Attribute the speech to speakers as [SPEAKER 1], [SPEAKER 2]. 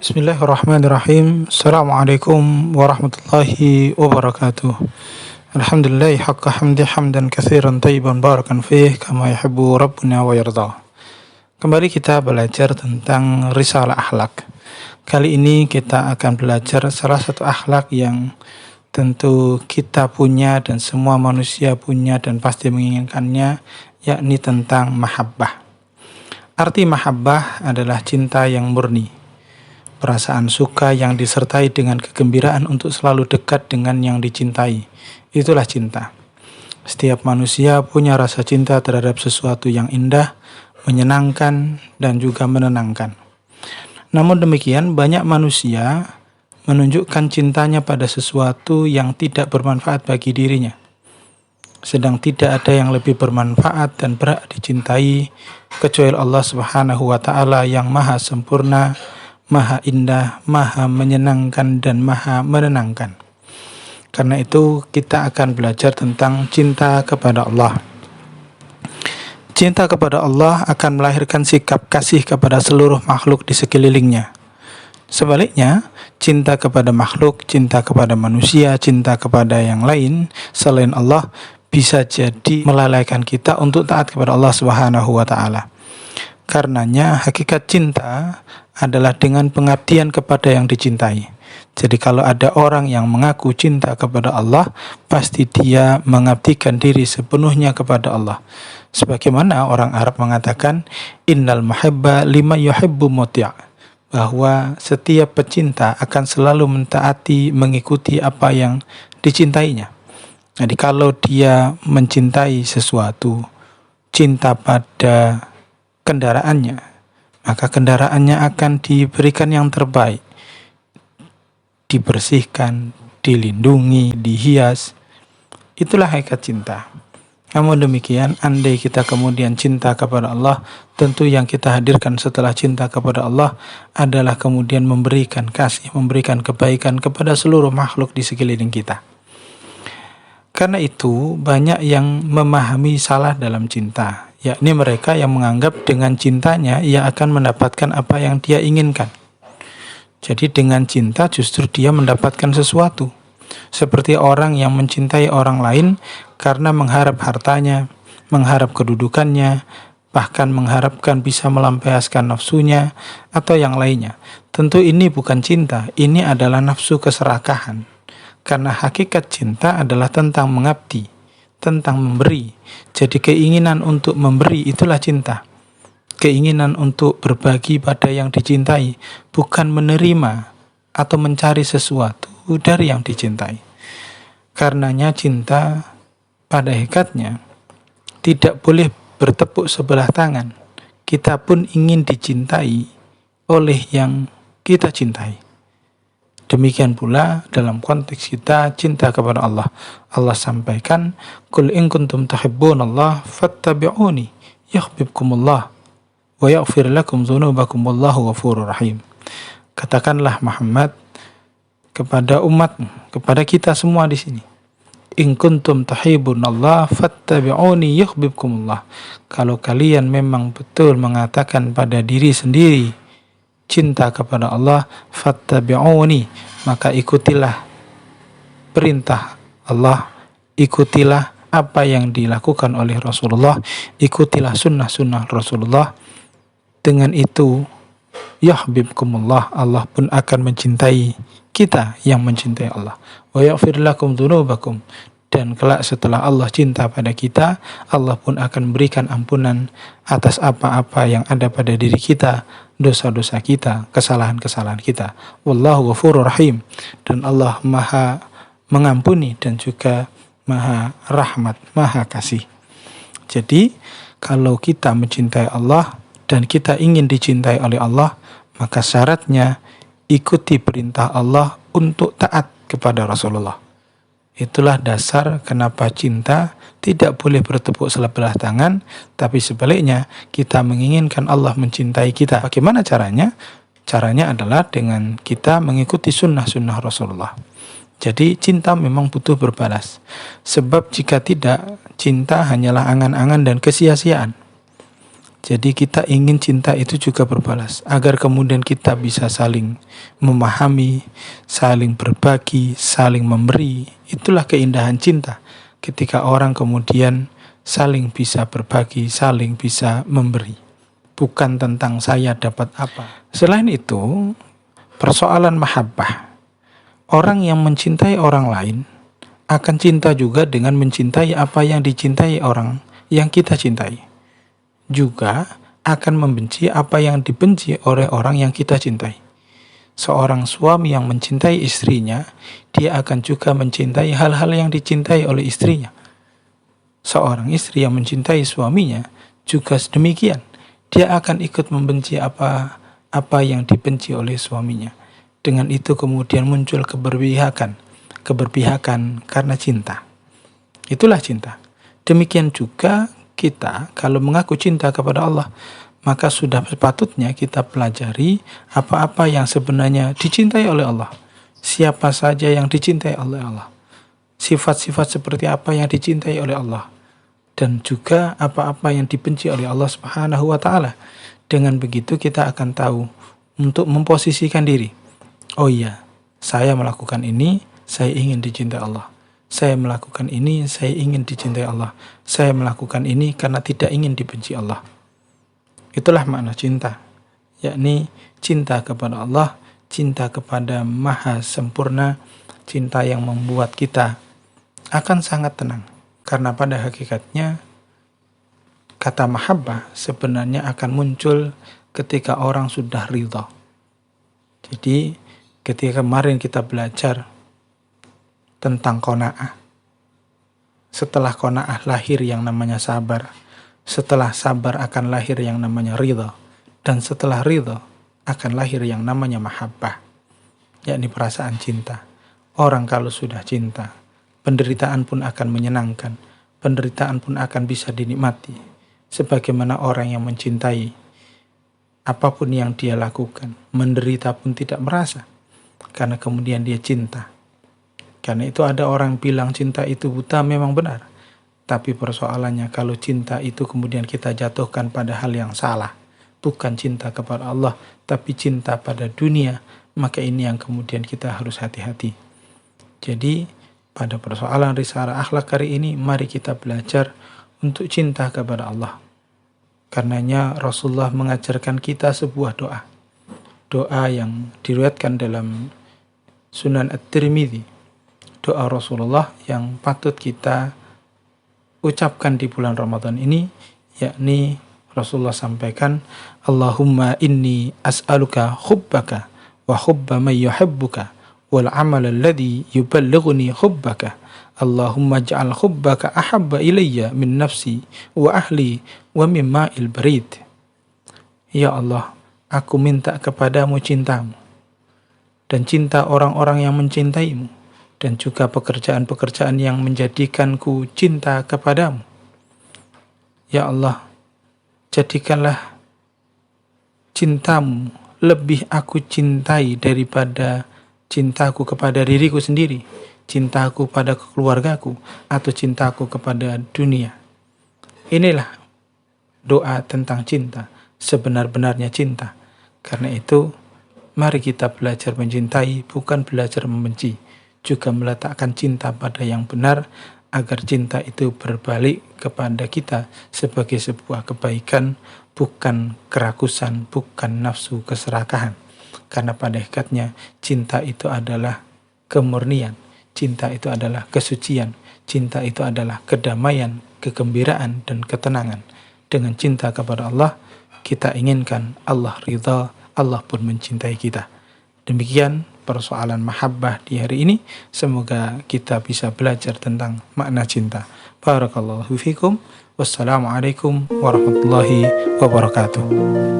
[SPEAKER 1] Bismillahirrahmanirrahim. Assalamualaikum warahmatullahi wabarakatuh. Alhamdulillah haqqa hamdi hamdan katsiran thayyiban barakan fih kama yuhibbu rabbuna wa yarda. Kembali kita belajar tentang risalah akhlak. Kali ini kita akan belajar salah satu akhlak yang tentu kita punya dan semua manusia punya dan pasti menginginkannya, yakni tentang mahabbah. Arti mahabbah adalah cinta yang murni, perasaan suka yang disertai dengan kegembiraan untuk selalu dekat dengan yang dicintai. Itulah cinta. Setiap manusia punya rasa cinta terhadap sesuatu yang indah, menyenangkan, dan juga menenangkan. Namun demikian, banyak manusia menunjukkan cintanya pada sesuatu yang tidak bermanfaat bagi dirinya. Sedang tidak ada yang lebih bermanfaat dan berhak dicintai kecuali Allah Subhanahu wa Ta'ala yang Maha Sempurna, Maha Indah, Maha Menyenangkan, dan Maha Menenangkan. Karena itu kita akan belajar tentang cinta kepada Allah. Cinta kepada Allah akan melahirkan sikap kasih kepada seluruh makhluk di sekelilingnya. Sebaliknya, cinta kepada makhluk, cinta kepada manusia, cinta kepada yang lain selain Allah bisa jadi melalaikan kita untuk taat kepada Allah Subhanahu wa Ta'ala. Karenanya hakikat cinta adalah dengan pengabdian kepada yang dicintai. Jadi kalau ada orang yang mengaku cinta kepada Allah, pasti dia mengabdikan diri sepenuhnya kepada Allah. Sebagaimana orang Arab mengatakan, innal muhibba lima yuhibbu muti', bahwa setiap pecinta akan selalu mentaati, mengikuti apa yang dicintainya. Jadi kalau dia mencintai sesuatu, cinta pada kendaraannya, maka kendaraannya akan diberikan yang terbaik, dibersihkan, dilindungi, dihias. Itulah hakikat cinta. Namun demikian, andai kita kemudian cinta kepada Allah, tentu yang kita hadirkan setelah cinta kepada Allah adalah kemudian memberikan kasih, memberikan kebaikan kepada seluruh makhluk di sekeliling kita. Karena itu banyak yang memahami salah dalam cinta, yakni mereka yang menganggap dengan cintanya ia akan mendapatkan apa yang dia inginkan. Jadi dengan cinta justru dia mendapatkan sesuatu. Seperti orang yang mencintai orang lain karena mengharap hartanya, mengharap kedudukannya, bahkan mengharapkan bisa melampiaskan nafsunya atau yang lainnya. Tentu ini bukan cinta, ini adalah nafsu keserakahan. Karena hakikat cinta adalah tentang mengabdi, tentang memberi. Jadi keinginan untuk memberi itulah cinta. Keinginan untuk berbagi pada yang dicintai, bukan menerima atau mencari sesuatu dari yang dicintai. Karenanya cinta pada hakikatnya tidak boleh bertepuk sebelah tangan. Kita pun ingin dicintai oleh yang kita cintai. Demikian pula dalam konteks kita cinta kepada Allah. Allah sampaikan, "Qul in kuntum tuhibbunallah fattabi'uni yuhibbukumullah wa yaghfir lakum dzunubakum wallahu ghafurur rahim." Katakanlah Muhammad kepada umatmu, kepada kita semua di sini, in kuntum tuhibbunallah fattabi'uni yuhibbukumullah. Kalau kalian memang betul mengatakan pada diri sendiri cinta kepada Allah, fattabi'uni, maka ikutilah perintah Allah, ikutilah apa yang dilakukan oleh Rasulullah, ikutilah sunnah-sunnah Rasulullah. Dengan itu yuhibbukumullah, Allah pun akan mencintai kita yang mencintai Allah. Wa yaghfir lakum dzunubakum, dan kelak setelah Allah cinta pada kita, Allah pun akan berikan ampunan atas apa-apa yang ada pada diri kita, dosa-dosa kita, kesalahan-kesalahan kita. Wallahu ghafurur rahim, dan Allah Maha mengampuni dan juga Maha rahmat, Maha kasih. Jadi kalau kita mencintai Allah dan kita ingin dicintai oleh Allah, maka syaratnya ikuti perintah Allah untuk taat kepada Rasulullah. Itulah dasar kenapa cinta tidak boleh bertepuk sebelah tangan, tapi sebaliknya kita menginginkan Allah mencintai kita. Bagaimana caranya? Caranya adalah dengan kita mengikuti sunnah-sunnah Rasulullah. Jadi cinta memang butuh berbalas. Sebab jika tidak, cinta hanyalah angan-angan dan kesia-siaan. Jadi kita ingin cinta itu juga berbalas, agar kemudian kita bisa saling memahami, saling berbagi, saling memberi. Itulah keindahan cinta, ketika orang kemudian saling bisa berbagi, saling bisa memberi. Bukan tentang saya dapat apa. Selain itu, persoalan mahabbah. Orang yang mencintai orang lain akan cinta juga dengan mencintai apa yang dicintai orang yang kita cintai. Juga akan membenci apa yang dibenci oleh orang yang kita cintai. Seorang suami yang mencintai istrinya, dia akan juga mencintai hal-hal yang dicintai oleh istrinya. Seorang istri yang mencintai suaminya juga demikian. Dia akan ikut membenci apa yang dibenci oleh suaminya. Dengan itu kemudian muncul keberpihakan karena cinta. Itulah cinta. Demikian juga kita kalau mengaku cinta kepada Allah, maka sudah sepatutnya kita pelajari apa-apa yang sebenarnya dicintai oleh Allah. Siapa saja yang dicintai oleh Allah. Sifat-sifat seperti apa yang dicintai oleh Allah. Dan juga apa-apa yang dibenci oleh Allah Subhanahu wa ta'ala. Dengan begitu kita akan tahu untuk memposisikan diri. Oh iya, saya melakukan ini, saya ingin dicintai Allah. Saya melakukan ini, saya ingin dicintai Allah. Saya melakukan ini karena tidak ingin dibenci Allah. Itulah makna cinta, yakni cinta kepada Allah, cinta kepada Maha Sempurna, cinta yang membuat kita akan sangat tenang. Karena pada hakikatnya, kata mahabbah sebenarnya akan muncul ketika orang sudah ridha. Jadi, ketika kemarin kita belajar tentang qanaah. Setelah qanaah lahir yang namanya sabar. Setelah sabar akan lahir yang namanya ridha. Dan setelah ridha akan lahir yang namanya mahabbah, yakni perasaan cinta. Orang kalau sudah cinta, penderitaan pun akan menyenangkan. Penderitaan pun akan bisa dinikmati. Sebagaimana orang yang mencintai, apapun yang dia lakukan, menderita pun tidak merasa. Karena kemudian dia cinta. Karena itu ada orang bilang cinta itu buta, memang benar. Tapi persoalannya kalau cinta itu kemudian kita jatuhkan pada hal yang salah. Bukan cinta kepada Allah, tapi cinta pada dunia. Maka ini yang kemudian kita harus hati-hati. Jadi pada persoalan risalah akhlak hari ini, mari kita belajar untuk cinta kepada Allah. Karenanya Rasulullah mengajarkan kita sebuah doa. Doa yang diriwayatkan dalam Sunan At-Tirmidzi. Doa Rasulullah yang patut kita ucapkan di bulan Ramadan ini, yakni Rasulullah sampaikan, Allahumma inni as'aluka hubbaka wa hubba man yuhibbuka wal amal alladhi yuballighuni hubbaka. Allahumma ja'al hubbaka ahabba ilayya min nafsi wa ahli wa mimma il barid. Ya Allah, aku minta kepadamu cintamu dan cinta orang-orang yang mencintaimu, dan juga pekerjaan-pekerjaan yang menjadikanku cinta kepadamu. Ya Allah, jadikanlah cintamu lebih aku cintai daripada cintaku kepada diriku sendiri, cintaku pada keluargaku, atau cintaku kepada dunia. Inilah doa tentang cinta, sebenar-benarnya cinta. Karena itu, mari kita belajar mencintai, bukan belajar membenci. Juga meletakkan cinta pada yang benar, agar cinta itu berbalik kepada kita sebagai sebuah kebaikan, bukan kerakusan, bukan nafsu keserakahan. Karena pada hakikatnya cinta itu adalah kemurnian, cinta itu adalah kesucian, cinta itu adalah kedamaian, kegembiraan, dan ketenangan. Dengan cinta kepada Allah, kita inginkan Allah ridha, Allah pun mencintai kita. Demikian persoalan mahabbah di hari ini. Semoga kita bisa belajar tentang makna cinta. Barakallahu fikum. Wassalamualaikum warahmatullahi wabarakatuh.